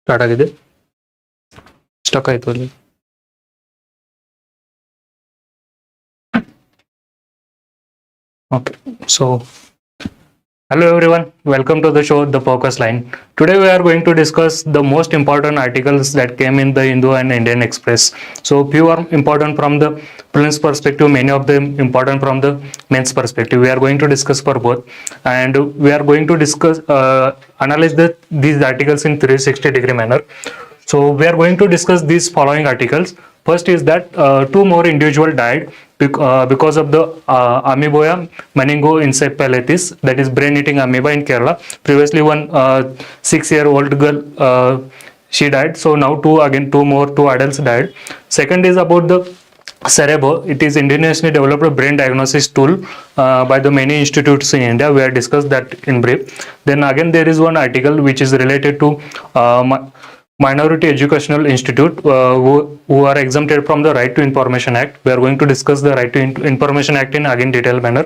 Start ಆಗಿದೆ, stuck ಆಯ್ತು ಅಲ್ಲಿ. Okay, so hello everyone, welcome to the show The Focus Line. Today we are going to discuss the most important articles that came in the Hindu and Indian Express. So few are important from the prelims perspective, many of them important from the mains perspective. We are going to discuss for both, and we are going to discuss analyze these articles in 360-degree manner. So we are going to discuss these following articles. First is that two more individuals died because of the Amoeba meningoencephalitis, that is brain-eating amoeba in Kerala. Previously, one 6-year-old girl she died. So now two adults died. Second is about the CEREBO. It is indigenously developed brain diagnosis tool by the many institutes in India. We have discussed that in brief. Then again there is one article which is related to Minority Educational Institute who are exempted from the Right to Information Act. We are going to discuss the Right to Information Act in again detailed manner.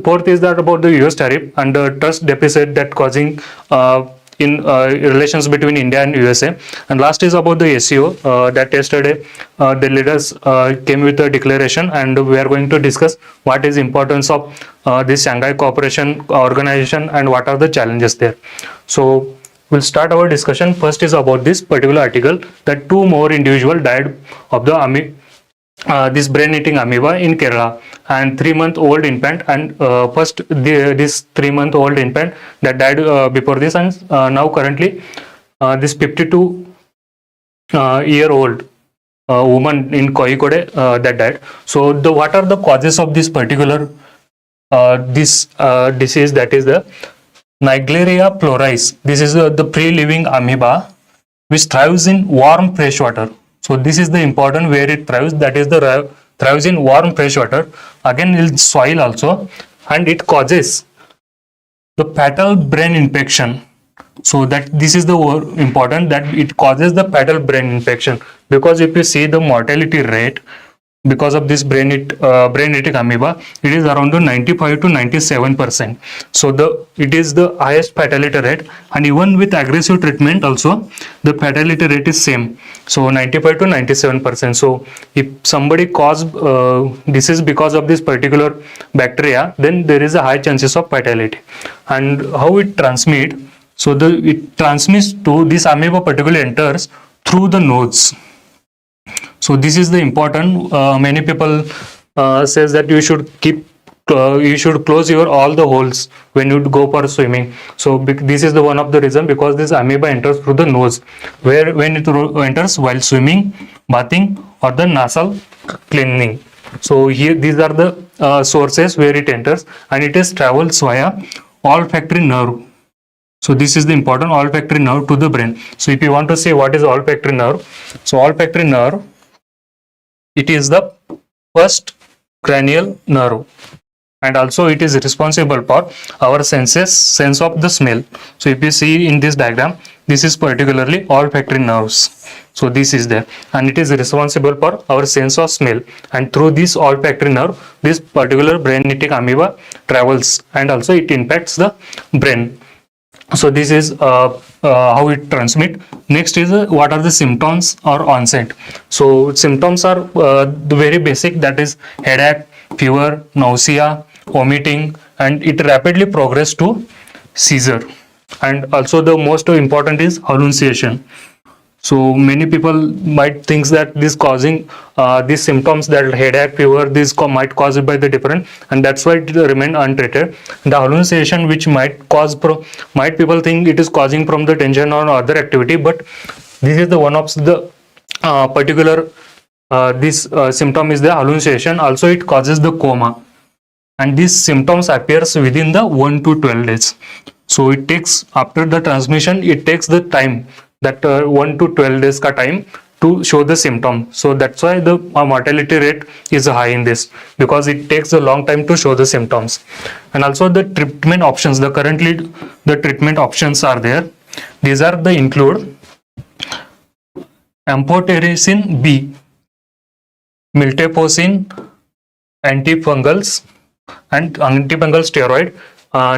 Fourth is that about the US tariff and the trust deficit that causing in relations between India and USA. And last is about the SCO that yesterday the leaders came with a declaration, and we are going to discuss what is importance of this Shanghai Cooperation Organization and what are the challenges there. So we'll start our discussion. First is about this particular article that two more individuals died of the this brain-eating amoeba in Kerala, and 3-month-old infant, and first this 3-month-old infant that died before this, and now currently this 52-year-old woman in Kozhikode that died. So what are the causes of this particular this disease, that is the Naegleria floris. This is the free-living amoeba which thrives in warm fresh water. So this is the important where it thrives, that is the thrives in warm fresh water, again in soil also, and it causes the fatal brain infection. So that this is the important, that it causes the fatal brain infection, because if you see the mortality rate because of this brain-eating amoeba, it is around 95 to 97%. So it is the highest fatality rate, and even with aggressive treatment also the fatality rate is same, so 95 to 97%. So if somebody caused disease because of this particular bacteria, then there is a high chances of fatality. And how it transmit? So it transmits to this amoeba particularly enters through the nose. So this is the important. Many people says that you should close all the holes when you go for swimming. So this is the one of the reason, because this amoeba enters through the nose, where when it enters while swimming, bathing, or the nasal cleaning. So here these are the sources where it enters, and it is travels via olfactory nerve. So this is the important olfactory nerve to the brain. So if you want to see what is olfactory nerve, so olfactory nerve, it is the first cranial nerve, and also it is responsible for our sense of the smell. So if you see in this diagram, this is particularly olfactory nerves. So this is there, and it is responsible for our sense of smell, and through this olfactory nerve this particular brain-eating amoeba travels, and also it impacts the brain. So this is how it transmit. Next is what are the symptoms or onset. So symptoms are the very basic, that is headache, fever, nausea, vomiting, and it rapidly progress to seizure. And also the most important is hallucination. So many people might think that this causing these symptoms, that headache, fever, this might cause it by the different, and that's why it remain untreated. The hallucination which might people think it is causing from the tension or other activity, but this is the one of the particular this symptom is the hallucination. Also it causes the coma, and these symptoms appears within the 1 to 12 days. So it takes, after the transmission, it takes the time, that 1 to 12 days ka time to show the symptom. So that's why the mortality rate is high in this, because it takes a long time to show the symptoms. And also the treatment options, currently the treatment options are there. These are the include amphotericin B, miltefosine, antifungals, and antifungal steroid,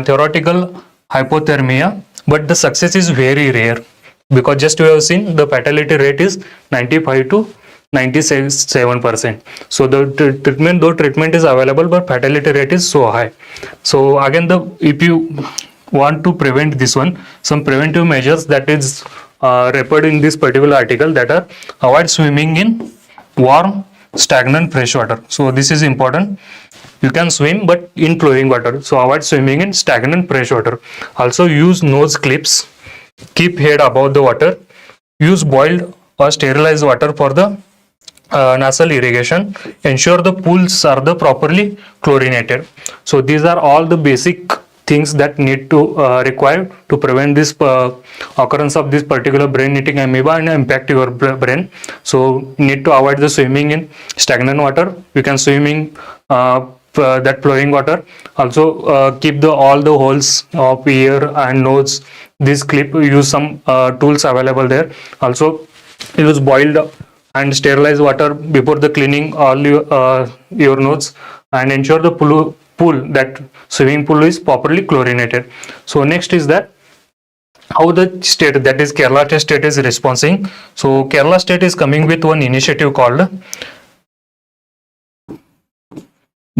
theoretical hypothermia, but the success is very rare. because just we have seen the fatality rate is 95 to 97%. So the treatment, though treatment is available, but fatality rate is so high. So again, if you want to prevent this one, some preventive measures that is referred in this particular article, that are avoid swimming in warm, stagnant fresh water. So this is important. You can swim but in flowing water. So avoid swimming in stagnant fresh water. Also use nose clips. Keep head above the water. Use boiled or sterilized water for the nasal irrigation. Ensure the pools are the properly chlorinated. So these are all the basic things that need to required to prevent this occurrence of this particular brain eating amoeba and impact your brain. So need to avoid the swimming in stagnant water. You can swim in that flowing water. Also keep all the holes of ear and nose. This clip, use some tools available there. Also use boiled and sterilized water before the cleaning all your nose, and ensure the pool, that swimming pool, is properly chlorinated. So next is that how the state, that is Kerala state, is responding. So Kerala state is coming with one initiative called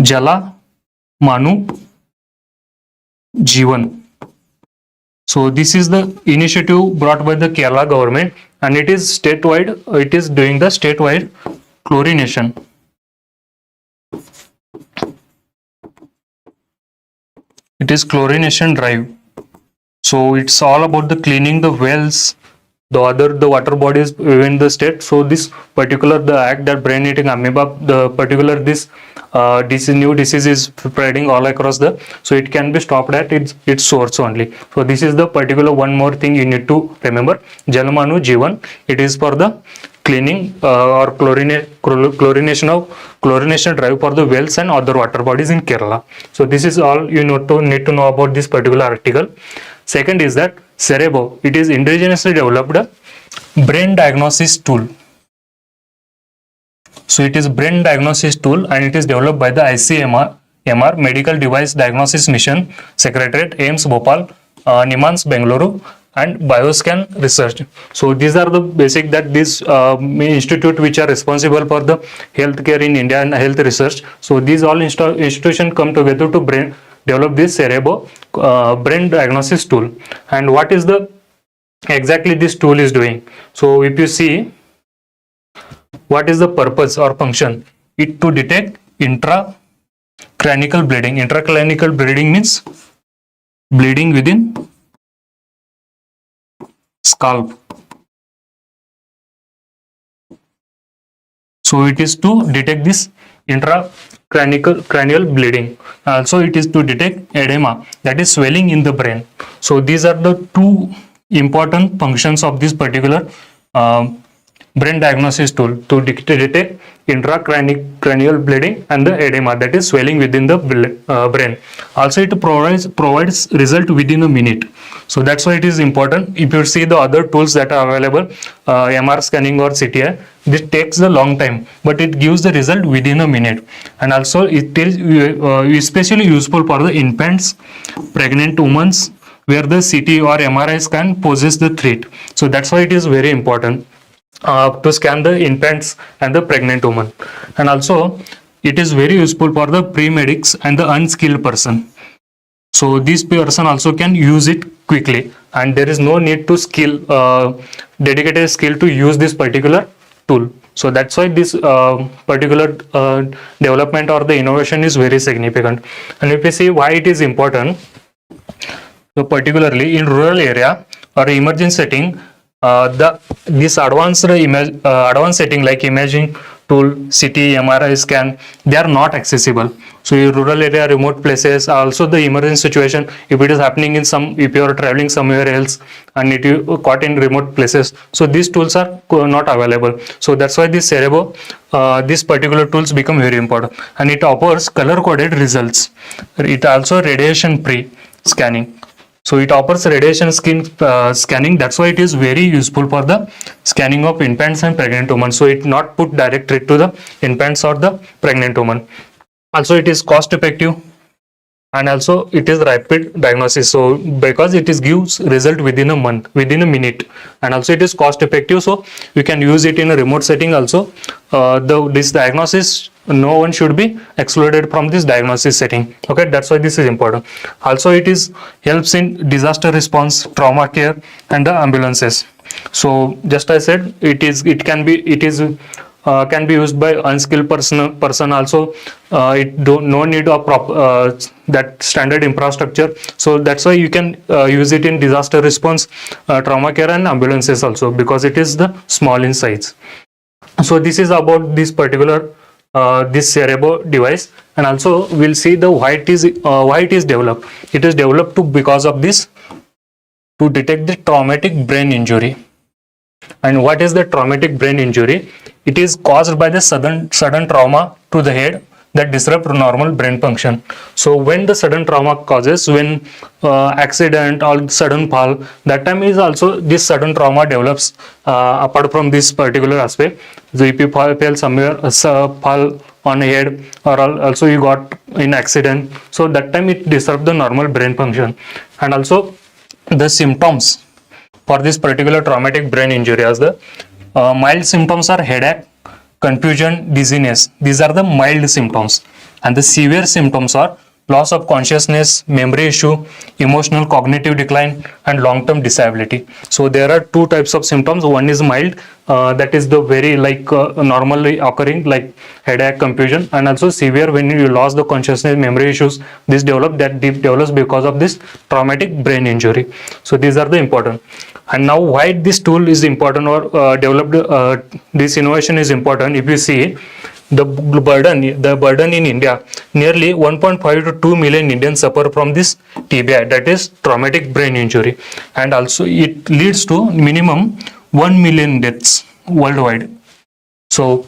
Jala Manu Jeevan. So this is the initiative brought by the Kerala government, and it is statewide. It is doing the statewide chlorination. It is chlorination drive. So it's all about the cleaning the wells, the water bodies within the state. So this particular, the act that brain eating amoeba, the particular this new disease is spreading all across so it can be stopped at its source only. So this is the particular one more thing you need to remember. Jalamanu Jeevan, it is for the cleaning or chlorination drive for the wells and other water bodies in Kerala. So this is all you need to know about this particular article. Second is that CEREBO, it is indigenously developed brain diagnosis tool. So it is brain diagnosis tool, and it is developed by the ICMR Medical Device Diagnosis Mission Secretariat, AIIMS Bhopal, Nimans Bengaluru, and Bioscan Research. So these are the basic that this institute which are responsible for the healthcare in India and health research. So these all institutions come together to develop this CEREBO brain diagnosis tool. And what is the exactly this tool is doing? So if you see, what is the purpose or function? It to detect intracranial bleeding. Intracranial bleeding means bleeding within scalp. So it is to detect this intracranial bleeding. Also it is to detect edema, that is swelling in the brain. So these are the two important functions of this particular brain diagnosis tool, to detect intracranial bleeding and the edema, that is swelling within the brain. Also it provides result within a minute. So that's why it is important. If you see the other tools that are available, MR scanning or CTI, this takes a long time, but it gives the result within a minute. And also it is especially useful for the infants, pregnant women, where the CT or MRI scan poses the threat. So that's why it is very important to scan the infants and the pregnant woman. And also it is very useful for the pre-medics and the unskilled person. So this person also can use it quickly, and there is no need to dedicated skill to use this particular tool. So that's why this particular development or the innovation is very significant. And if you see why it is important, so particularly in rural area or emergency setting, this advanced setting like imaging tool, CT, MRI scan, they are not accessible. So in rural area, remote places, also the emergency situation, if it is happening in if you are traveling somewhere else and it is caught in remote places, so these tools are not available. So that's why this CEREBO, these particular tools become very important, and it offers color coded results. It also radiation free scanning. So it offers radiation scanning. That's why it is very useful for the scanning of infants and pregnant women. So it not put direct threat to the infants or the pregnant woman. Also it is cost effective. and also it is rapid diagnosis. So because it is gives result within a month, within a minute, and also it is cost effective, so you can use it in a remote setting also. This diagnosis, no one should be excluded from this diagnosis setting. Okay, that's why this is important. Also it is helps in disaster response, trauma care, and the ambulances. So just I said, can be used by unskilled person also. It no need of that standard infrastructure. So that's why you can use it in disaster response, trauma care, and ambulances also, because it is the small in size. So this is about this particular this CEREBO device, and also we'll see the why it is developed. It is developed because of this, to detect the traumatic brain injury. And what is the traumatic brain injury? It is caused by the sudden trauma to the head that disrupt normal brain function. So when the sudden trauma causes, when accident or sudden fall, that time is also this sudden trauma develops. Apart from this particular aspect, so if you fell somewhere, fall on a head, or also you got in accident, so that time it disrupts the normal brain function. And also the symptoms for this particular traumatic brain injury, as the mild symptoms are headache, confusion, dizziness. These are the mild symptoms, and the severe symptoms are loss of consciousness, memory issue, emotional cognitive decline, and long-term disability. So there are two types of symptoms. One is mild, that is the very normally occurring, like headache, confusion, and also severe, when you lost the consciousness, memory issues. This develops because of this traumatic brain injury. So these are the important. And now why this tool is important, or this innovation is important? If you see the burden in India, nearly 1.5 to 2 million Indians suffer from this TBI, that is traumatic brain injury, and also it leads to minimum 1 million deaths worldwide. So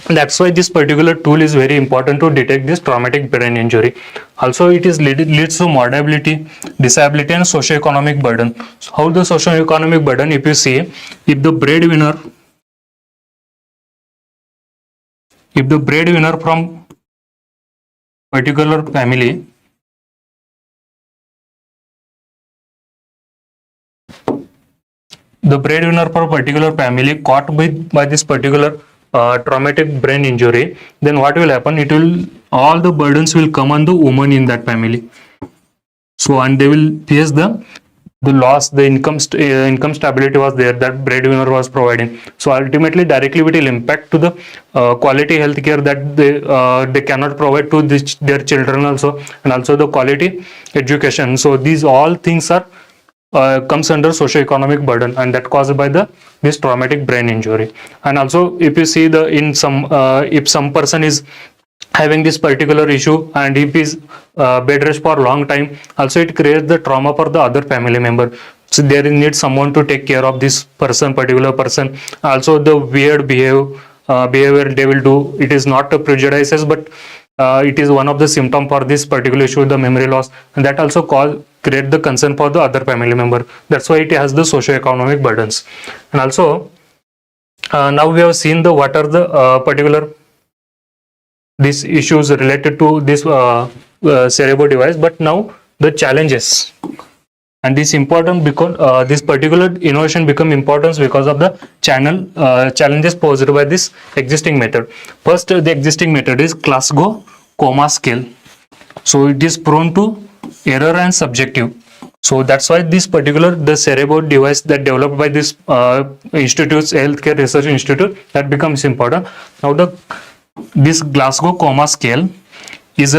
that's why this particular tool is very important to detect this traumatic brain injury. Also it leads to morbidity, disability, and socio-economic burden. So how the socio-economic burden? If you see, if the breadwinner from particular family, caught by this particular traumatic brain injury, then what will happen? All the burdens will come on the woman in that family. So, and they will face the loss, the income stability was there that breadwinner was providing. So ultimately directly it will impact to the quality healthcare that they cannot provide to their children also, and also the quality education. So these all things are comes under socio-economic burden, and that caused by this traumatic brain injury. And also if you see if some person is having this particular issue, and if is bed rest for a long time, also it creates the trauma for the other family member. So there needs someone to take care of this particular person. Also the weird behavior they will do. It is not a prejudices, but it is one of the symptom for this particular issue, the memory loss, and that also create the concern for the other family member. That's why it has the socio-economic burdens. And also now we have seen what are the particular these issues related to this CEREBO device, but now the challenges. And this important because this particular innovation become important because of the challenges posed by this existing method. First, the existing method is Glasgow Coma Scale. So it is prone to error and subjective. So that's why the CEREBO device that developed by this Healthcare Research Institute, that becomes important. Now this Glasgow Coma Scale is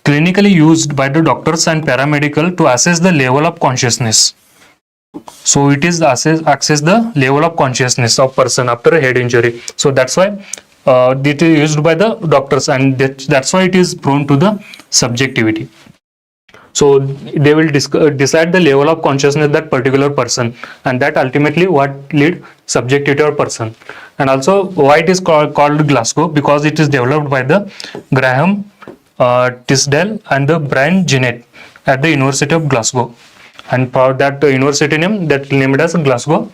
clinically used by the doctors and paramedical to assess the level of consciousness. So it is assess the level of consciousness of person after a head injury. So that's why it is used by the doctors, and that's why it is prone to the subjectivity. So they will decide the level of consciousness that particular person, and that ultimately what lead subjectivity or person. And also why it is called Glasgow, because it is developed by the Graham Tisdale and the Brian Ginnett at the University of Glasgow, and for that university name that named as Glasgow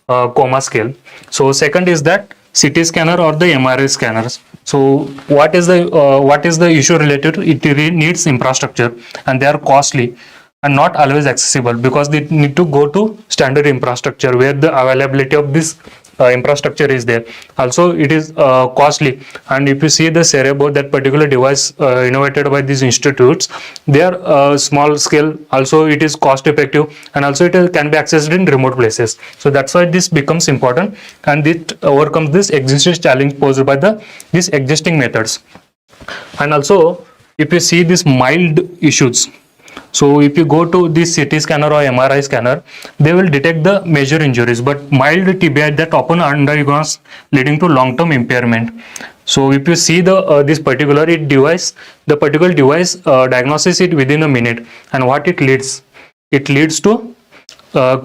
Coma Scale. So second is that CT scanner or the MRI scanners. So what is the issue related to it? Needs infrastructure, and they are costly and not always accessible because they need to go to standard infrastructure where the availability of this infrastructure is there. Also it is costly, and if you see the CEREBO, that particular device innovated by these institutes, they are small scale, also it is cost effective, and also it can be accessed in remote places. So that's why this becomes important, and it overcomes this existing challenge posed by these existing methods. And also if you see these mild issues, so if you go to this CT scanner or MRI scanner, they will detect the major injuries, but mild TBI that often undergoes, leading to long-term impairment. So if you see this particular device, the particular device diagnoses it within a minute, and what it leads to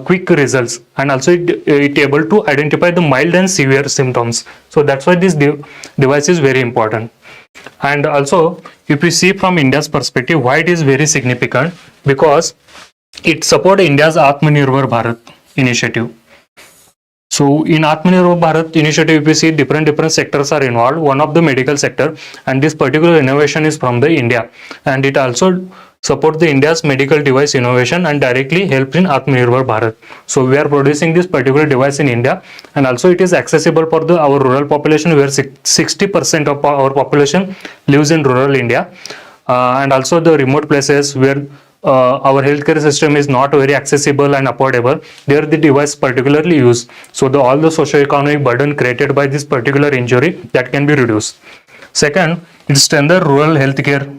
quick results, and also it able to identify the mild and severe symptoms. So that's why this device is very important. And also if you see from India's perspective, why it is very significant, because it supports India's Atmanirbhar Bharat initiative. So in Atmanirbhar Bharat initiative, if you see different sectors are involved, one of the medical sector, and this particular innovation is from the India, and it also support the India's medical device innovation and directly helps in Atmanirbhar Bharat. So we are producing this particular device in India, and also it is accessible for our rural population, where 60% of our population lives in rural India, and also the remote places where our healthcare system is not very accessible and affordable. There the device particularly used. So all the socio-economic burden created by this particular injury, that can be reduced. Second, it strengthens rural healthcare.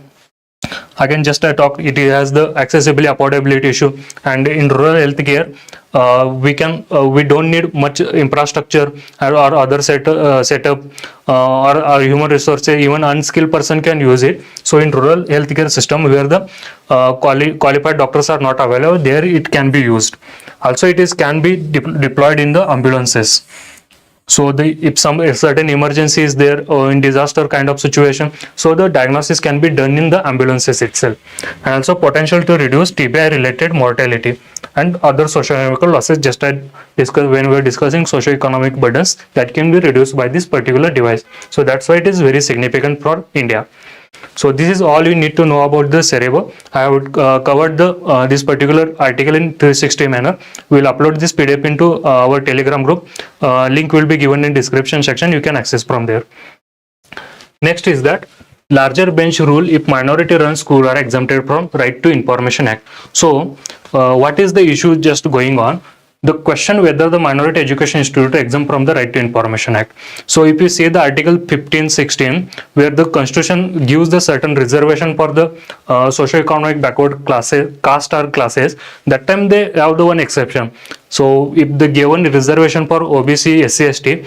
Again, just I talked, it has the accessibility, affordability issue, and in rural healthcare, we don't need much infrastructure or other setup or human resources. Even unskilled person can use it. So in rural healthcare system where the qualified doctors are not available, there it can be used. Also, can be deployed in the ambulances. So if certain emergency is there or in disaster kind of situation, so the diagnosis can be done in the ambulances itself. And also potential to reduce TBI related mortality and other socio-economic losses, just I discussed when we were discussing socio-economic burdens, that can be reduced by this particular device. So that's why it is very significant for India. So this is all you need to know about the CEREBO. I have covered this particular article in 360 manner. We will upload this PDF into our Telegram group. Link will be given in description section. You can access from there. Next is that larger bench rule if minority run school are exempted from Right to Information Act. So what is the issue just going on? The question whether the Minority Education Institute exempt from the Right to Information Act. So if you see the article 15-16, where the constitution gives the certain reservation for the socio-economic backward classes, caste or classes, that time they have the one exception. So if the given reservation for OBC, SC, ST,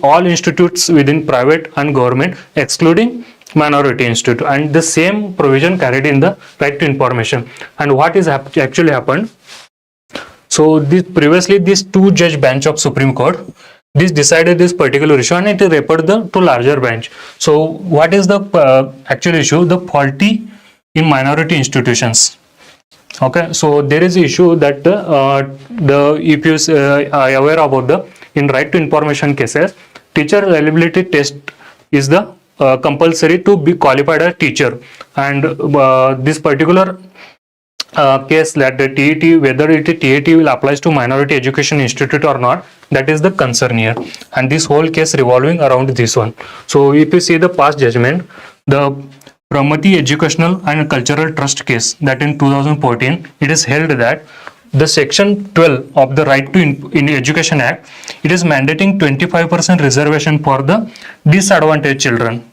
all institutes within private and government excluding minority institute, and the same provision carried in the Right to Information. And what is actually happened? So previously this two-judge bench of Supreme Court, this decided this particular issue and it referred to larger bench. So what is the actual issue? The faulty in minority institutions. Okay, so there is an issue that if you are aware about in Right to Information cases, teacher reliability test is the compulsory to be qualified as teacher, and this particular case that the TET, whether TET will apply to Minority Education Institute or not, that is the concern here, and this whole case revolving around this one. So if you see the past judgment, the Pramati Educational and Cultural Trust case, that in 2014, it is held that the section 12 of the Right to Education Act, it is mandating 25% reservation for the disadvantaged children,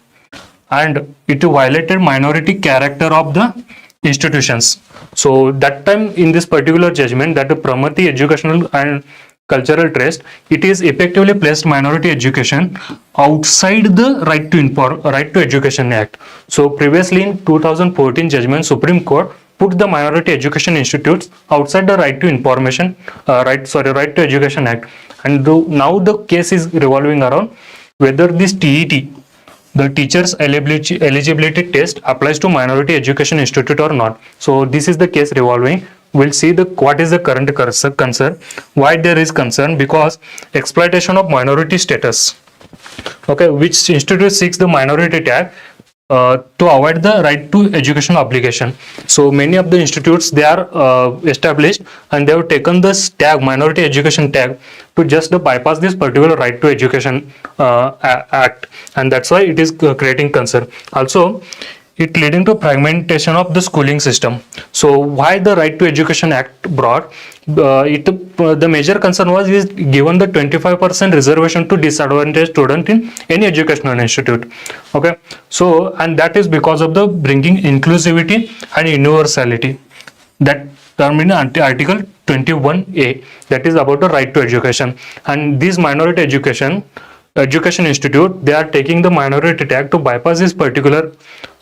and it violated minority character of the institutions. So that time in this particular judgment, that the Pramati Educational and Cultural Trust, it is effectively placed minority education outside the Right to Education Act. So previously in 2014 judgment, Supreme Court put the minority education institutes outside the Right to Education Act, and now the case is revolving around whether this TET, the teachers eligibility test, applies to Minority Education Institute or not. So this is the case revolving we'll see the what is the current concern. Why there is concern? Because exploitation of minority status. Okay, which institute seeks the minority tag to avoid the right to education obligation. So many of the institutes, they are established and they have taken this tag, minority education tag, to just bypass this particular right to education act, and that's why it is creating concern. Also, it leading to fragmentation of the schooling system. So why the right to education act brought the major concern was is given the 25% reservation to disadvantaged student in any educational institute. Okay, so and that is because of the bringing inclusivity and universality, that term in article 21A, that is about the right to education. And this minority education institute, they are taking the minority tag to bypass this particular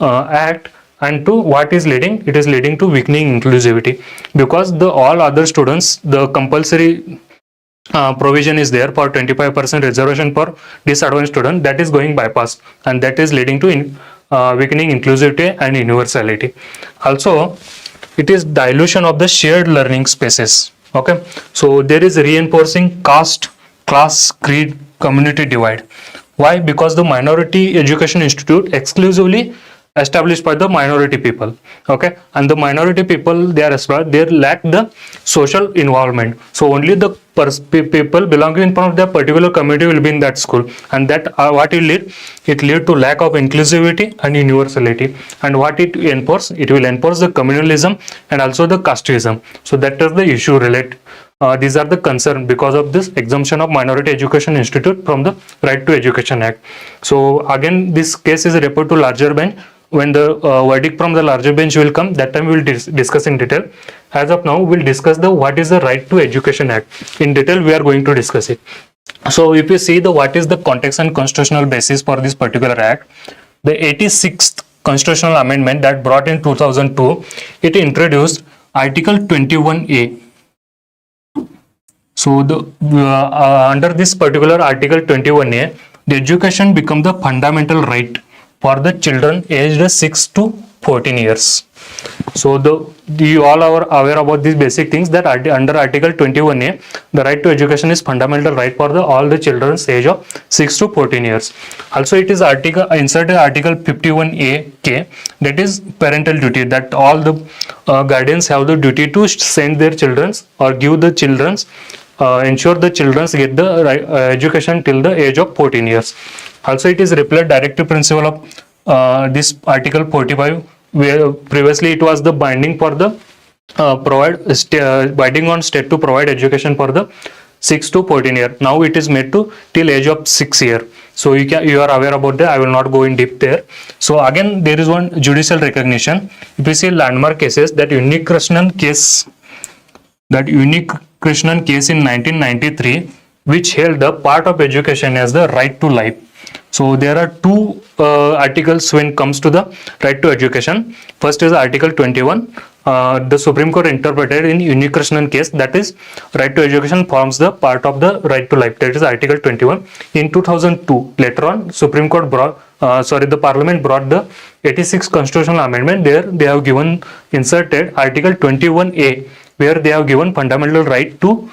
act, and to what is leading, it is leading to weakening inclusivity, because the all other students, the compulsory provision is there for 25% reservation for disadvantaged student, that is going bypass, and that is leading to weakening inclusivity and universality. Also, it is dilution of the shared learning spaces. Okay, so there is reinforcing caste, class, creed, community divide. Why? Because the minority education institute exclusively established by the minority people. Okay, and the minority people, they lack the social involvement. So only the people belonging from the particular community will be in that school, and that what will lead? It lead to lack of inclusivity and universality. And what it enforce? It will enforce the communalism and also the casteism. So that is the issue related. These are the concern because of this exemption of minority education institute from the right to education act. So again, this case is referred to larger bench. When the verdict from the larger bench will come, that time we will discuss in detail. As of now, we will discuss the what is the right to education act in detail. We are going to discuss it. So if you see the what is the context and constitutional basis for this particular act, the 86th constitutional amendment that brought in 2002, it introduced article 21A. So the under this particular article 21A, the education become the fundamental right for the children aged 6 to 14 years. So you all are aware about these basic things, that under article 21A, the right to education is fundamental right for all the children's age of 6 to 14 years. Also, it is inserted article 51A(k), that is parental duty, that all the guardians have the duty to send their children or give the children's ensure the children get the education till the age of 14 years. Also, it is repealed directive principle of this article 45, where previously it was the binding for the binding on state to provide education for the 6 to 14 year. Now it is made to till age of 6 year. So you are aware about that. I will not go in deep there. So again, there is one judicial recognition. If you see landmark cases, that unique Krishnan case in 1993, which held the part of education as the right to life. So there are two articles when it comes to the right to education. First is article 21. The Supreme Court interpreted in unique Krishnan case, that is right to education forms the part of the right to life, that is article 21. In 2002, later on, Supreme Court the Parliament brought the 86th constitutional amendment. There they have inserted article 21A, where they have given fundamental right to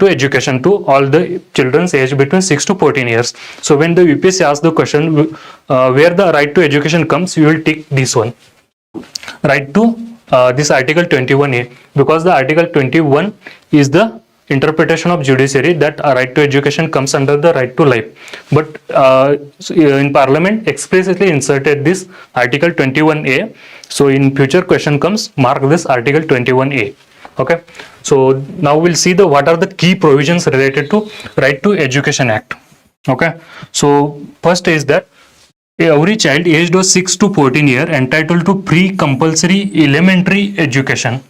education to all the children's age between 6 to 14 years. So when the UPSC asks the question where the right to education comes, you will take this one, right to this article 21A, because the article 21 is the interpretation of judiciary that a right to education comes under the right to life. But in Parliament explicitly inserted this article 21A. So in future question comes, mark this article 21A. Okay, so now we'll see what are the key provisions related to right to education act. Okay, so first is that every child aged of 6 to 14 years entitled to pre-compulsory elementary education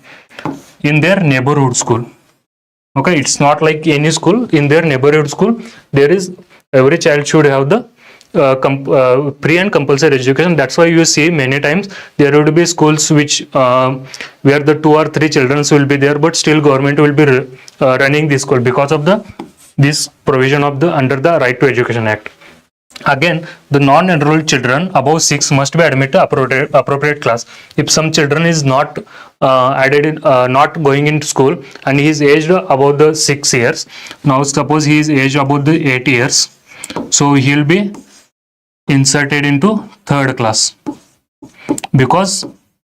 in their neighborhood school. Okay, it's not like any school. In their neighborhood school, there is every child should have the pre and compulsory education. That's why you see many times there would be schools which where the 2 or 3 children will be there, but still government will be running this school because of this provision of the under the right to education act. Again, the non-enrolled children above 6 must be admitted to appropriate class. If some children is not not going into school and he is aged above the 6 years, now suppose he is aged above the 8 years, so he will be inserted into third class because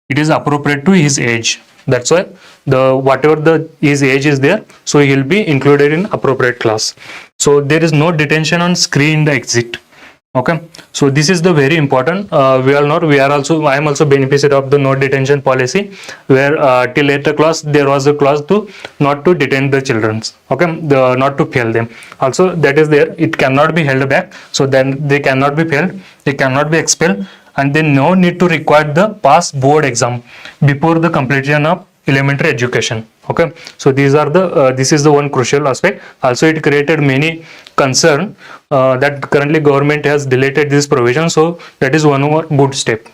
it is appropriate to his age. That's why the whatever his age is there, so he will be included in appropriate class. So there is no detention on screened exit. Okay, so this is the very important. We all know I am also beneficiary of the no detention policy, where till 8th class there was a clause to not to detain the children. Okay, not to fail them. Also that is there. It cannot be held back. So then they cannot be failed. They cannot be expelled, and then no need to require the pass board exam before the completion of elementary education. Okay, so these are the this is the one crucial aspect. Also it created many concern that currently government has deleted this provision, so that is one more good step.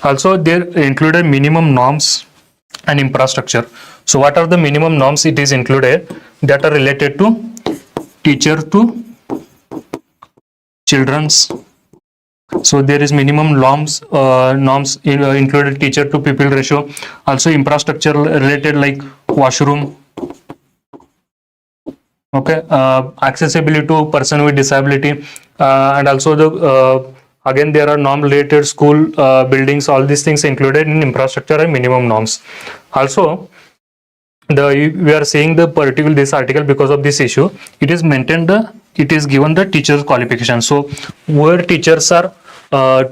Also there included minimum norms and infrastructure. So what are the minimum norms it is included that are related to teacher to children's. So there is minimum norms included teacher to pupil ratio. Also infrastructure related like washroom, okay, accessibility to person with disability, and also the again there are norm related school buildings. All these things included in infrastructure and minimum norms. Also we are seeing the particular this article because of this issue. It is maintained it is given the teacher's qualification. So where teachers are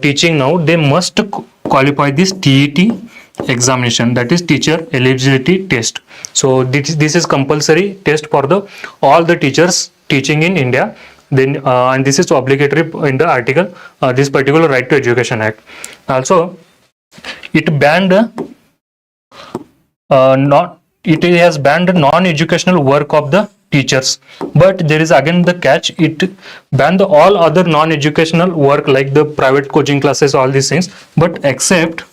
teaching now, they must qualify this TET examination, that is teacher eligibility test. So this is compulsory test for the all the teachers teaching in India. Then and this is obligatory in the article this particular Right to Education Act. Also it banned it has banned non-educational work of the teachers, but there is again the catch. It banned all other non-educational work like the private coaching classes, all these things, but except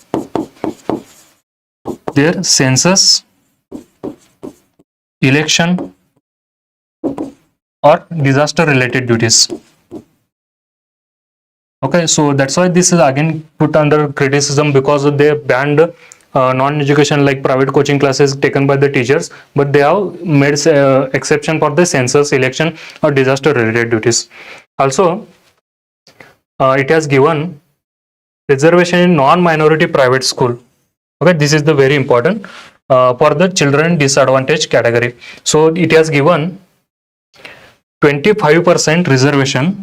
their census, election or disaster related duties. Okay, so that's why this is again put under criticism because they banned non-education like private coaching classes taken by the teachers, but they have made exception for the census, election or disaster related duties. Also it has given reservation in non-minority private school. Okay, this is the very important for the children disadvantaged category. So it has given 25% reservation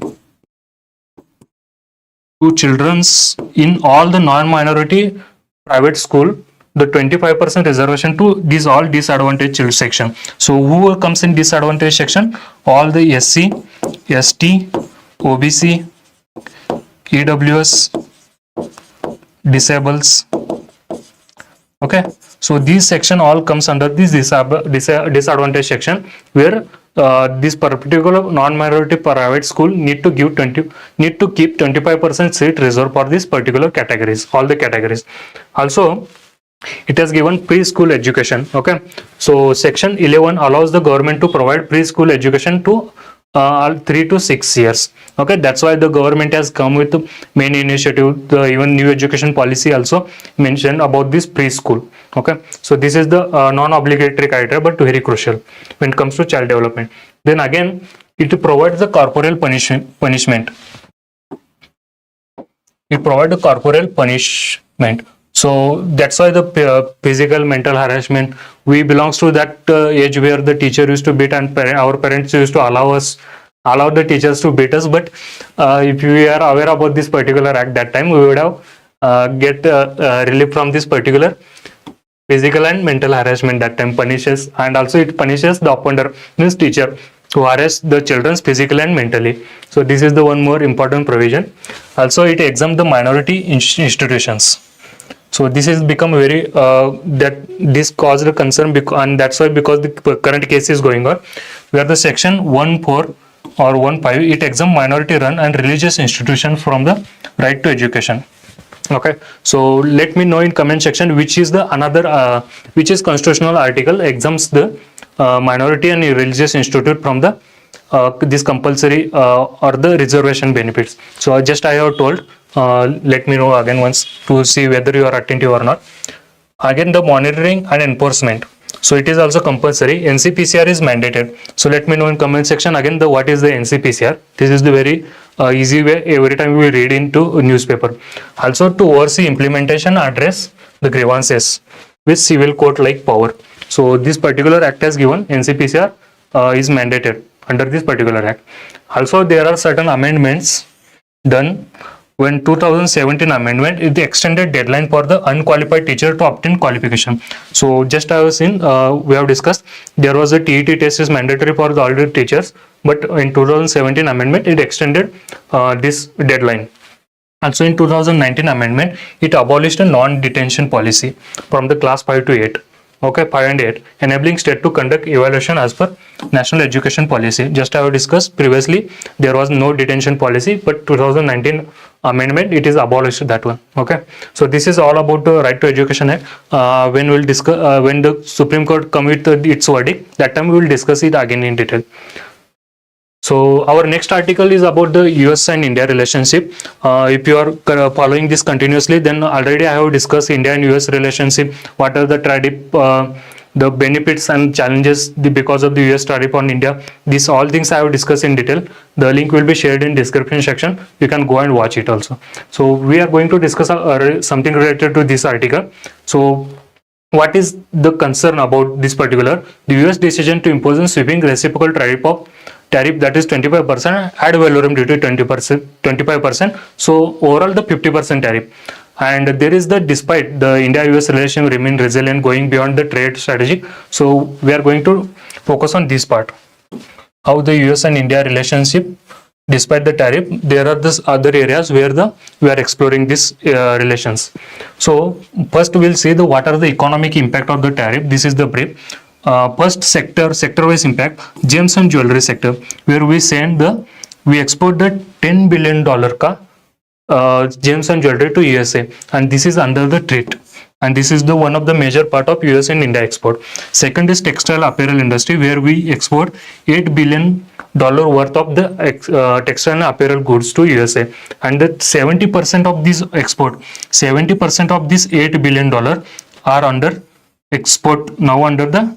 to children's in all the non-minority private school, the 25% reservation to these all disadvantaged children section. So who comes in disadvantaged section? All the SC, ST, OBC, EWS, disables. Okay, so this section all comes under this disadvantaged section, where this particular non-minority private school need to keep 25% seat reserved for this particular categories, all the categories. Also it has given preschool education. Okay, so section 11 allows the government to provide preschool education to 3 to 6 years. Okay, that's why the government has come with many initiatives. Even new education policy also mentioned about this preschool. Okay, so this is the non-obligatory criteria but very crucial when it comes to child development. Then again it provides the corporal punishment. It provides the corporal punishment. So that's why the physical mental harassment, we belongs to that age where the teacher used to beat and our parents used to allow the teachers to beat us. But if we are aware about this particular act that time, we would have get relief from this particular physical and mental harassment that time punishes, and also it punishes the offender, means teacher, to harass the children physically and mentally. So this is the one more important provision. Also it exempts the minority institutions. So this has become very that this caused a concern and that's why, because the current case is going on, where the section 1.4 or 1.5 it exempts minority run and religious institution from the right to education. Okay, so let me know in comment section which is the another which is constitutional article exempts the minority and religious institute from the this compulsory or the reservation benefits. So just I have told, let me know again once to see whether you are attentive or not. Again, the monitoring and enforcement. So it is also compulsory. NCPCR is mandated. So let me know in comment section again what is the NCPCR. This is the very easy way every time we read into a newspaper. Also to oversee implementation, address the grievances with civil court like power. So this particular act has given NCPCR is mandated under this particular act. Also there are certain amendments done when 2017 amendment is the extended deadline for the unqualified teacher to obtain qualification. So just I was seen, we have discussed there was a TET test is mandatory for the already teachers, but in 2017 amendment it extended this deadline. Also in 2019 amendment it abolished a non-detention policy from the class 5 to 8. Okay, 5 and 8, enabling state to conduct evaluation as per national education policy. Just I have discussed previously, there was no detention policy, but 2019 amendment it is abolished, that one. Okay, so this is all about the Right to Education Act. When we'll discuss when the Supreme Court come with its verdict, that time we will discuss it again in detail. So our next article is about the US and India relationship. If you are following this continuously, then already I have discussed India and US relationship. What are the tariff, the benefits and challenges because of the US tariff on India. These all things I have discussed in detail. The link will be shared in description section. You can go and watch it also. So we are going to discuss something related to this article. So what is the concern about this particular? The US decision to impose a sweeping reciprocal tariff that is 25%, ad valorem duty 25%. So overall the 50% tariff. And there is despite the India-US relation remain resilient going beyond the trade strategy. So we are going to focus on this part. How the US and India relationship, despite the tariff, there are this other areas where we are exploring this relations. So first we'll see what are the economic impact of the tariff. This is the brief. First sector-wise impact, gems and jewelry sector, where we export the $10 billion gems and jewelry to USA, and this is under the treat. And this is one of the major part of US and India export. Second is textile apparel industry, where we export $8 billion worth of the textile and apparel goods to USA, and that 70% of this export, 70% of this $8 billion are under export now under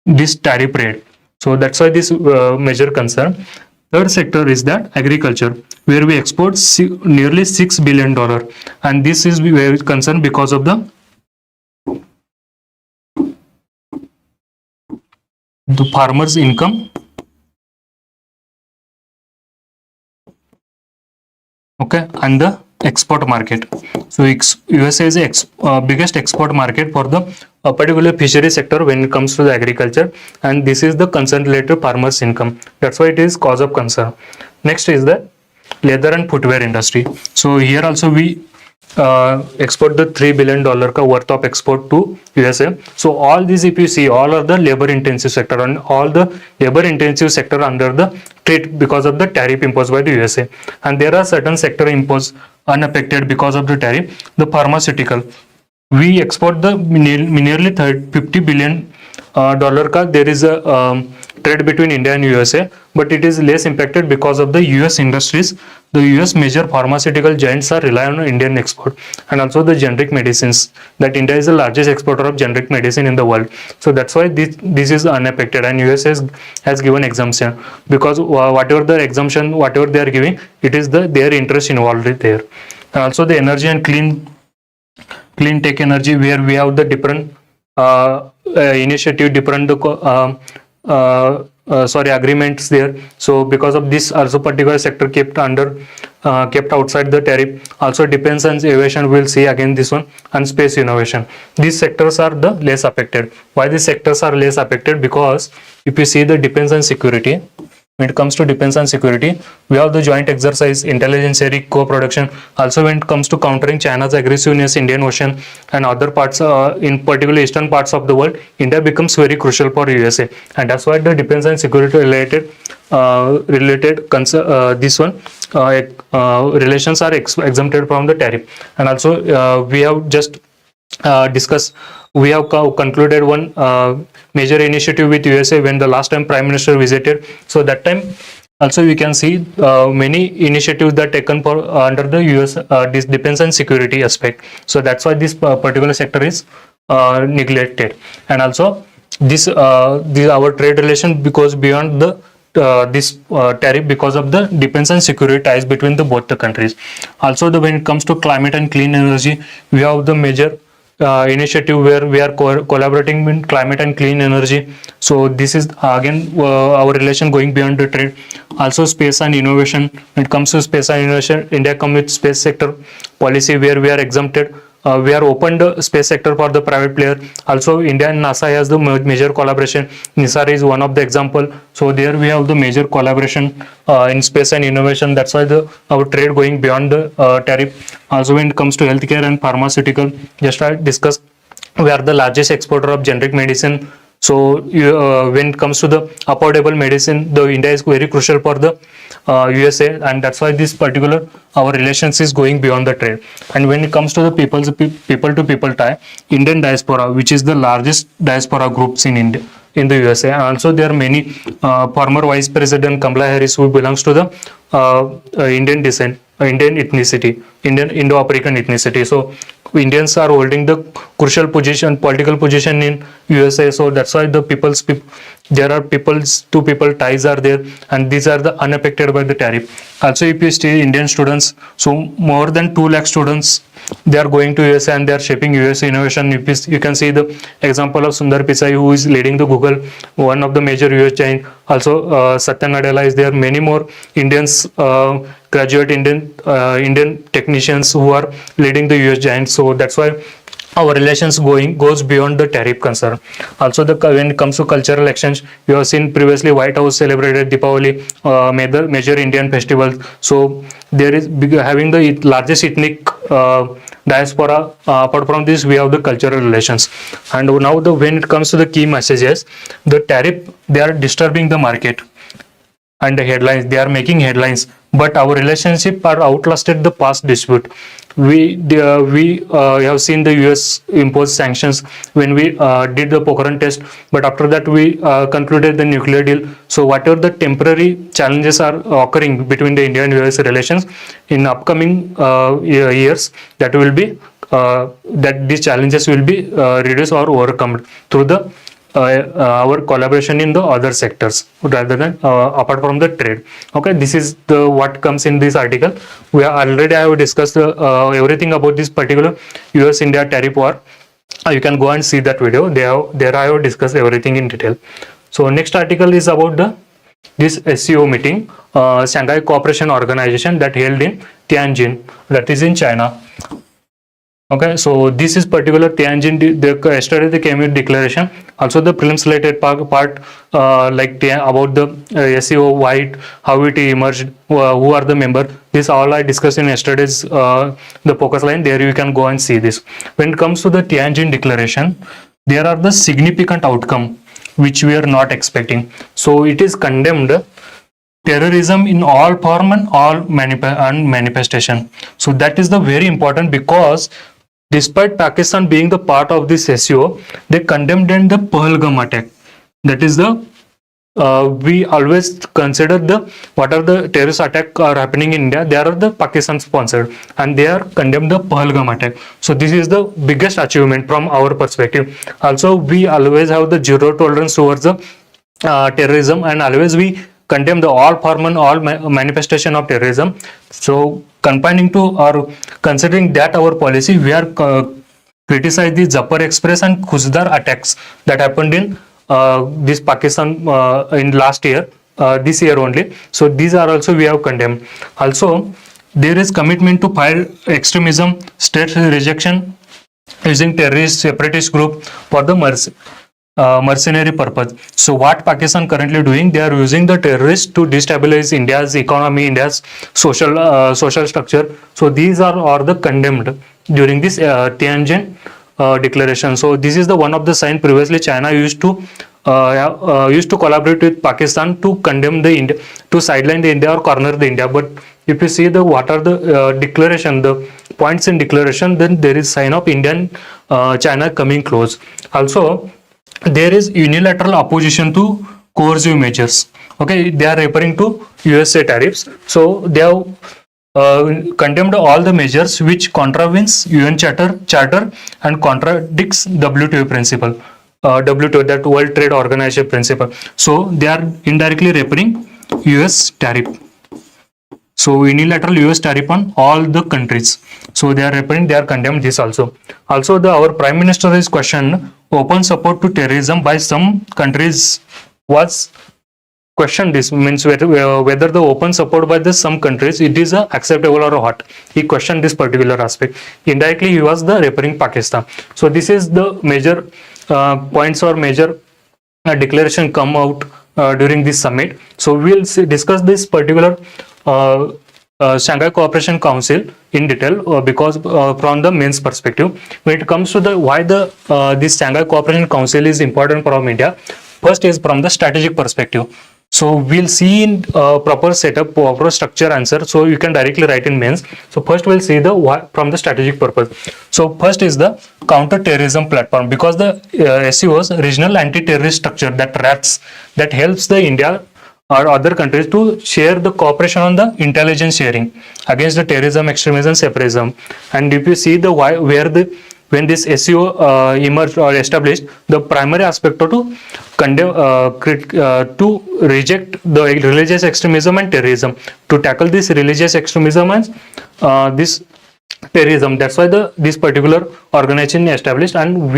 this tariff rate. So that's why this major concern. Third sector is that agriculture, where we export nearly $6 billion, and this is very concerned because of the farmers' income. Okay, and the export market. So USA is the biggest export market for the particular fishery sector when it comes to the agriculture, and this is the concern related to farmers' income. That's why it is cause of concern. Next is the leather and footwear industry. So here also we export the $3 billion worth of export to USA. So all these, if you see, all are the labor intensive sector, and all the labor intensive sector under the trade because of the tariff imposed by the USA. And there are certain sector imposed unaffected because of the tariff. The pharmaceutical, we export the nearly $50 billion there is a trade between India and USA, but it is less impacted because of the US industries. The US major pharmaceutical giants are relying on Indian export, and also the generic medicines, that India is the largest exporter of generic medicine in the world. So that's why this is unaffected, and US has given exemption, because whatever the exemption, whatever they are giving, it is their interest involved there. And also the energy and clean tech energy, where we have the different initiative, different agreements there. So because of this, also particular sector kept outside the tariff. Also defense and aviation, we'll see again this one, and space innovation. These sectors are the less affected. Why these sectors are less affected? Because if you see the defense and security, when it comes to defense and security, we have the joint exercise, intelligence sharing, co-production. Also when it comes to countering China's aggressiveness in Indian Ocean and other parts, in particular eastern parts of the world, India becomes very crucial for USA, and that's why the defense and security related relations are exempted from the tariff. And also we have just discuss. We have concluded one major initiative with USA when the last time Prime Minister visited. So that time also we can see many initiatives that taken for under the US this defense and security aspect. So that's why this particular sector is neglected. And also this our trade relation because beyond the this tariff because of the defense and security ties between the both the countries. Also, when it comes to climate and clean energy, we have the major initiative where we are collaborating in climate and clean energy. So this is again our relation going beyond the trade. Also space and innovation. When it comes to space and innovation, India comes with space sector policy where we are exempted. We are opened the space sector for the private player. Also India and NASA has the major collaboration. NISAR is one of the example. So there we have the major collaboration in space and innovation. That's why our trade going beyond the tariff. Also when it comes to healthcare and pharmaceutical, just I discussed, we are the largest exporter of generic medicine. So when it comes to the affordable medicine, the India is very crucial for the USA, and that's why this particular our relations is going beyond the trade. And when it comes to the people to people tie, Indian diaspora, which is the largest diaspora groups in India in the USA, and also there are many former Vice President Kamala Harris who belongs to the Indian descent, Indian ethnicity, Indian Indo-African ethnicity. So Indians are holding the crucial position, political position in USA. So that's why there are people's to people ties are there, and these are the unaffected by the tariff. Also, if you see Indian students, so more than 2 lakh students, they are going to USA and they are shaping US innovation. You can see the example of Sundar Pichai, who is leading the Google, one of the major US giant. Also Satya Nadella is there. Many more Indians, graduate Indian technicians who are leading the US giants. So that's why our relations goes beyond the tariff concern. Also when it comes to cultural exchange, you have seen previously White House celebrated Diwali, major Indian festivals. So there is having the largest ethnic diaspora. Apart from this, we have the cultural relations. And now when it comes to the key messages, the tariff, they are disturbing the market and the headlines, they are making headlines, but our relationship are outlasted the past dispute. We have seen the US impose sanctions when we did the Pokhran test, but after that we concluded the nuclear deal. So whatever the temporary challenges are occurring between the India and US relations in upcoming years, that will be that these challenges will be reduced or overcome through the our collaboration in the other sectors rather than apart from the trade. Okay, this is the what comes in this article. We are already have discussed everything about this particular US India tariff war. You can go and see that video. There I have discussed everything in detail. So next article is about this SCO meeting, Shanghai Cooperation Organization, that held in Tianjin, that is in China. Okay, so this is particular Tianjin. Yesterday they came with declaration. Also the prelims related part about the SEO, how it emerged, who are the member. This all I discussed in yesterday's the focus line. There you can go and see this. When it comes to the Tianjin Declaration, there are the significant outcome which we are not expecting. So it is condemned terrorism in all form and all manifestation. So that is the very important, because despite Pakistan being the part of this SCO, they condemned the Pahalgam attack. That is the we always consider what are the terrorist attack are happening in India, they are the Pakistan sponsored, and they are condemned the Pahalgam attack. So this is the biggest achievement from our perspective. Also we always have the zero tolerance towards the terrorism, and always we condemn the all form and all manifestation of terrorism. So confining to or considering that our policy, we are criticize the Zafar Express and Khuzdar attacks that happened in this Pakistan in last year, this year only. So these are also we have condemned. Also there is commitment to fight extremism, state rejection using terrorist separatist group for the mercenary purpose. So what Pakistan currently doing, they are using the terrorists to destabilize India's economy, India's social structure. So these are all the condemned during this Tianjin declaration. So this is the one of the sign. Previously China used to collaborate with Pakistan to condemn the India, to sideline the India or corner the India. But if you see what are the declaration, the points in declaration, then there is sign of Indian China coming close. Also, there is unilateral opposition to coercive measures. Okay, they are referring to USA tariffs. So they have condemned all the measures which contravenes UN charter and contradicts WTO principle. WTO, that World Trade Organization principle. So they are indirectly referring US tariff. So unilateral US tariff on all the countries. So they are referring, they are condemned this also. Also, our Prime Minister is questioned open support to terrorism by some countries was questioned. This means whether the open support by some countries it is acceptable or what. He questioned this particular aspect. Indirectly, he was the referring Pakistan. So this is the major points or major declaration come out during this summit. So we'll discuss this particular Shanghai Cooperation Council in detail because from the men's perspective, when it comes to the why the this Shanghai Cooperation Council is important from India. First is from the strategic perspective. So we'll see in proper setup, proper structure answer. So you can directly write in mains. So first we'll see the why from the strategic purpose. So first is the counter-terrorism platform, because the SCO's regional anti-terrorist structure that that helps the India or other countries to share the cooperation on the intelligence sharing against the terrorism, extremism, separatism. And if you see the why where the when this SCO emerged or established, the primary aspect to condemn, to reject the religious extremism and terrorism, to tackle this religious extremism and this terrorism. That's why this particular organization is established, and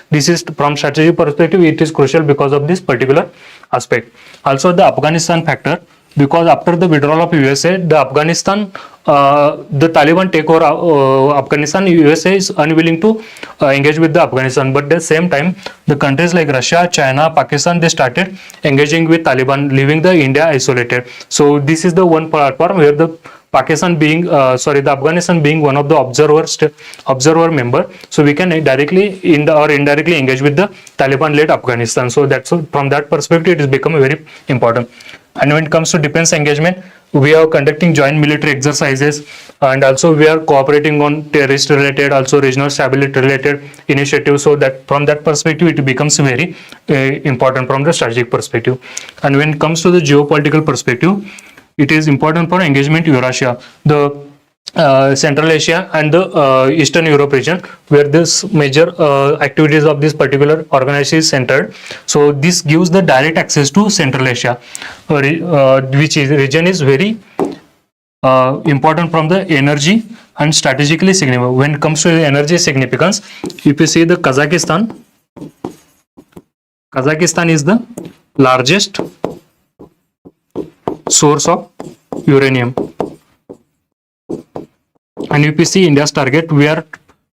this is from strategic perspective, it is crucial because of this particular aspect. Also, the Afghanistan factor, because after the withdrawal of USA, the Afghanistan, the Taliban take over Afghanistan. USA is unwilling to engage with the Afghanistan, but at the same time, the countries like Russia, China, Pakistan, they started engaging with Taliban, leaving the India isolated. So this is the one platform where the Pakistan being, the Afghanistan being one of the observer member, so we can directly or indirectly engage with the Taliban-led Afghanistan. So that's from that perspective, it has become very important. And when it comes to defense engagement, we are conducting joint military exercises, and also we are cooperating on terrorist-related, also regional stability-related initiatives. So that from that perspective, it becomes very important from the strategic perspective. And when it comes to the geopolitical perspective, it is important for engagement Eurasia, the Central Asia and the Eastern Europe region, where this major activities of this particular organization is centered. So this gives the direct access to Central Asia, which region is very important from the energy and strategically significant. When it comes to the energy significance, if you see the Kazakhstan is the largest source of uranium. And if you see India's target, we are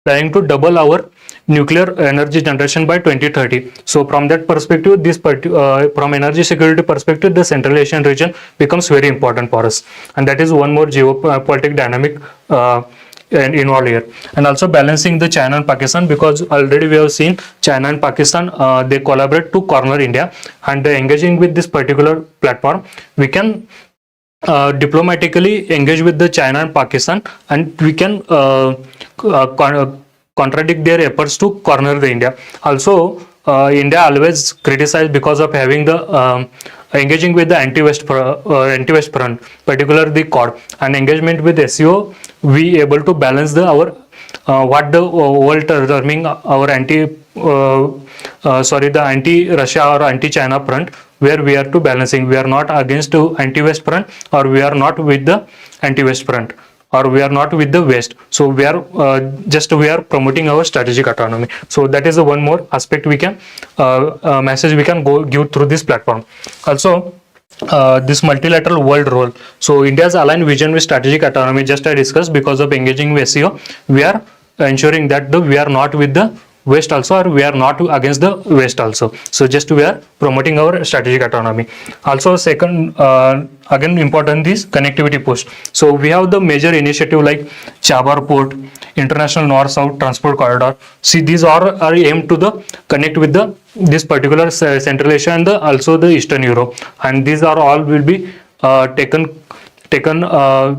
trying to double our nuclear energy generation by 2030. So from that perspective, this from energy security perspective, the Central Asian region becomes very important for us. And that is one more geopolitical dynamic involved here. And also balancing the China and Pakistan, because already we have seen China and Pakistan, they collaborate to corner India, and engaging with this particular platform, we can diplomatically engage with the China and Pakistan, and we can contradict their efforts to corner the India. Also, India always criticized because of having the engaging with the anti-West front, particularly the COD, and engagement with SCO, we able to balance our what the world terming our the anti-Russia or anti-China front, where we are to balancing. We are not against to anti-West front, or we are not with the anti-West front, or we are not with the West. So we are we are promoting our strategic autonomy. So that is the one more aspect we can message we can give through this platform. Also, this multilateral world role. So India's aligned vision with strategic autonomy, just I discussed, because of engaging with SCO, we are ensuring that we are not with the West also, or we are not against the West also. So just we are promoting our strategic autonomy. Also, second, again important is connectivity push. So we have the major initiative like Chabar Port, International North-South Transport Corridor. See, these are aimed to connect with this particular Central Asia and also the Eastern Europe. And these are all will be taken taken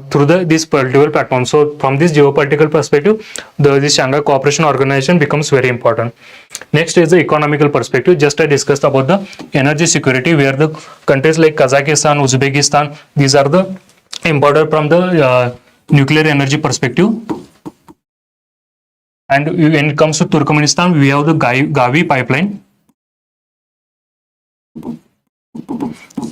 through this political platform. So from this geopolitical perspective, this Shanghai Cooperation Organization becomes very important. Next is the economical perspective. Just I discussed about the energy security, where the countries like Kazakhstan, Uzbekistan, these are the important from the nuclear energy perspective. And when it comes to Turkmenistan, we have the Gavi pipeline.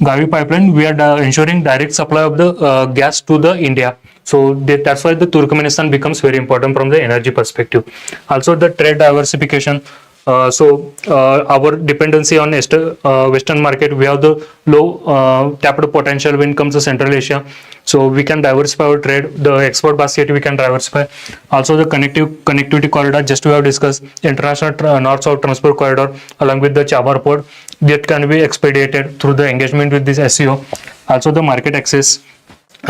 Gavi pipeline, we are ensuring direct supply of the gas to the India. So that's why the Turkmenistan becomes very important from the energy perspective. Also the trade diversification. Our dependency on Western market, we have the low tapped potential when it comes to Central Asia. So we can diversify our trade, the export basket we can diversify. Also the connectivity corridor, just we have discussed, international north-south transport corridor along with the Chabar port, that can be expedited through the engagement with this SCO. Also the market access.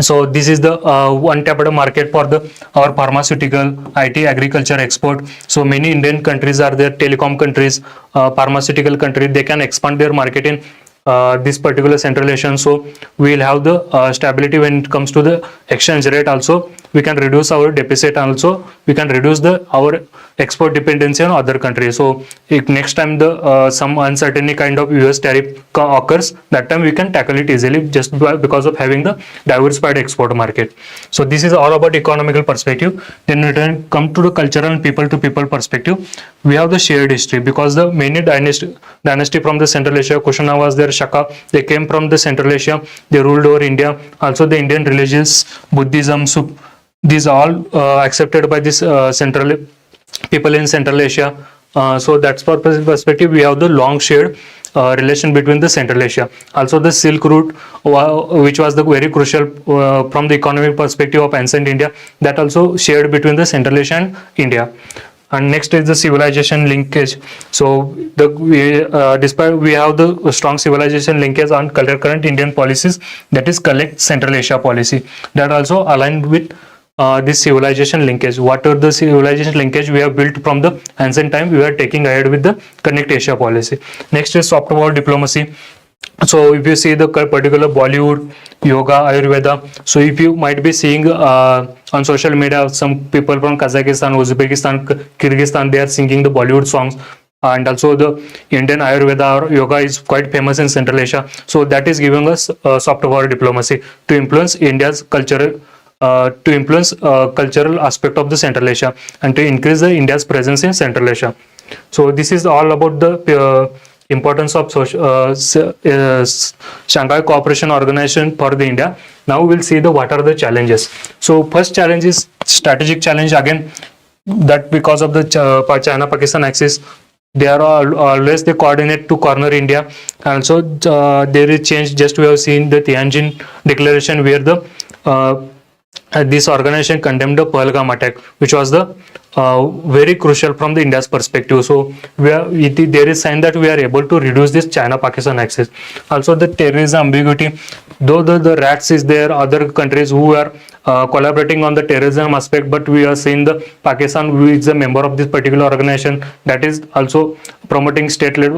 So this is the untapped market for our pharmaceutical, IT, agriculture export. So many Indian countries are there, telecom countries, pharmaceutical countries, they can expand their market in this particular Central Asian. So we will have the stability when it comes to the exchange rate. Also we can reduce our deficit, and also we can reduce our export dependency on other countries. So if next time the some uncertainty kind of US tariff occurs, that time we can tackle it easily just because of having the diversified export market. So this is all about economical perspective. Then we come to the cultural and people to people perspective. We have the shared history, because the many dynasty from the Central Asia, Kushana was there, Shaka, they came from the Central Asia, they ruled over India. Also the Indian religions, Buddhism, these all accepted by this central people in Central Asia. So that's for perspective. We have the long shared relation between the Central Asia. Also the Silk Route, which was the very crucial from the economic perspective of ancient India, that also shared between the Central Asia and India. And next is the civilization linkage. So despite we have the strong civilization linkage on current Indian policies, that is Collect Central Asia policy, that also aligned with this civilization linkage. What are the civilization linkage we have built from the ancient time, we are taking ahead with the Connect Asia policy. Next is soft power diplomacy. So if you see the particular Bollywood, yoga, Ayurveda, so if you might be seeing on social media, some people from Kazakhstan, Uzbekistan, Kyrgyzstan, they are singing the Bollywood songs. And also the Indian Ayurveda or yoga is quite famous in Central Asia. So that is giving us soft power diplomacy to influence India's cultural cultural aspect of the Central Asia, and to increase the India's presence in Central Asia. So this is all about the importance of Shanghai Cooperation Organization for the India. Now we'll see what are the challenges. So first challenge is strategic challenge, again, that because of the China-Pakistan axis, they are always they coordinate to corner India. Also there is change, just we have seen the Tianjin Declaration, where the this organization condemned the Pahalgam attack, which was the very crucial from the India's perspective. So there is sign that we are able to reduce this China-Pakistan axis. Also the terrorism ambiguity, though the rats is there, other countries who are collaborating on the terrorism aspect, but we are seeing the Pakistan, who is a member of this particular organization, that is also promoting state-led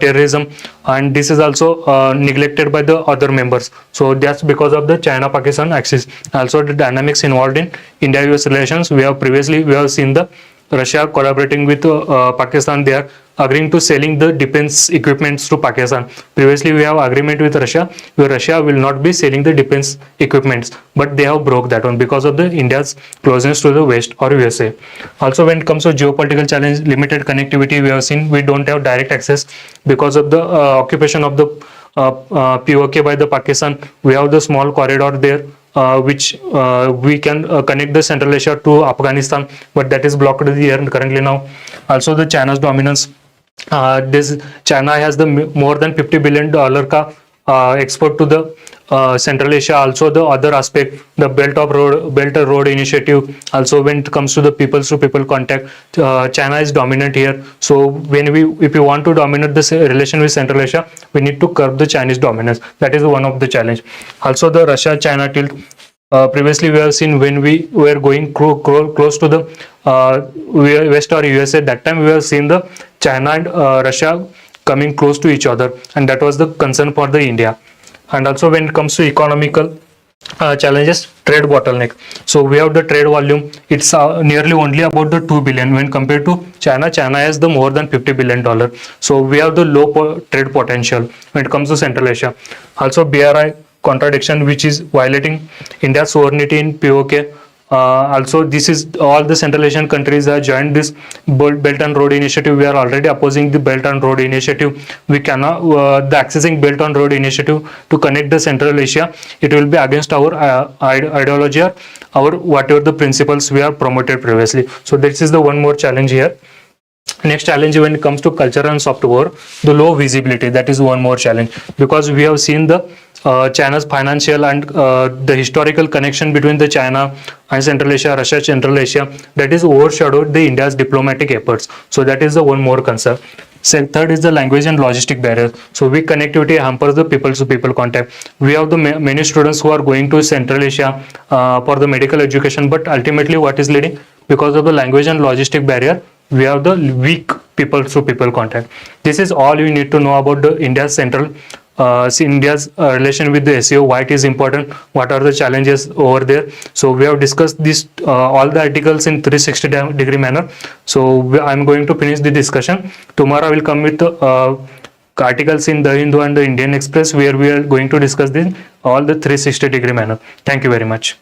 terrorism, and this is also neglected by the other members. So that's because of the China-Pakistan axis. Also the dynamics involved in India-US relations, we have seen the Russia collaborating with Pakistan. They are agreeing to selling the defense equipments to Pakistan. Previously we have agreement with Russia where Russia will not be selling the defense equipments, but they have broke that one because of the India's closeness to the West or USA. Also when it comes to geopolitical challenge, limited connectivity, we have seen we don't have direct access because of the occupation of the POK by the Pakistan. We have the small corridor there, which we can connect the Central Asia to Afghanistan, but that is blocked here currently now. Also the China's dominance, this China has the more than $50 billion export to the Central Asia. Also the other aspect, the Belt Road Initiative. Also when it comes to the people to people contact, China is dominant here. So if you want to dominate this relation with Central Asia, we need to curb the Chinese dominance. That is one of the challenge. Also the Russia-China tilt. Previously we have seen when we were going close to the West or USA, that time we have seen the China and Russia coming close to each other, and that was the concern for the India. And also when it comes to economical challenges, trade bottleneck. So we have the trade volume, it's nearly only about the 2 billion when compared to China. China has the more than 50 billion dollar. So we have the low trade potential when it comes to Central Asia. Also BRI contradiction, which is violating India's sovereignty in POK. Also, this is all the Central Asian countries have joined this Belt and Road Initiative. We are already opposing the Belt and Road Initiative. We cannot the accessing Belt and Road Initiative to connect the Central Asia. It will be against our ideology or our whatever the principles we have promoted previously. So this is the one more challenge here. Next challenge when it comes to culture and soft power, the low visibility, that is one more challenge, because we have seen the China's financial and the historical connection between the China and Central Asia, Russia, Central Asia, that is overshadowed the India's diplomatic efforts. So that is the one more concern. Third is the language and logistic barriers. So weak connectivity hampers the people to people contact. We have the many students who are going to Central Asia for the medical education, but ultimately what is leading? Because of the language and logistic barrier, we have the weak people to people contact. This is all you need to know about the India's India's relation with the SEO, why it is important, what are the challenges over there. So we have discussed this all the articles in 360-degree manner. So I'm going to finish the discussion. Tomorrow I will come with articles in the Hindu and the Indian Express, where we are going to discuss this all the 360-degree manner. Thank you very much.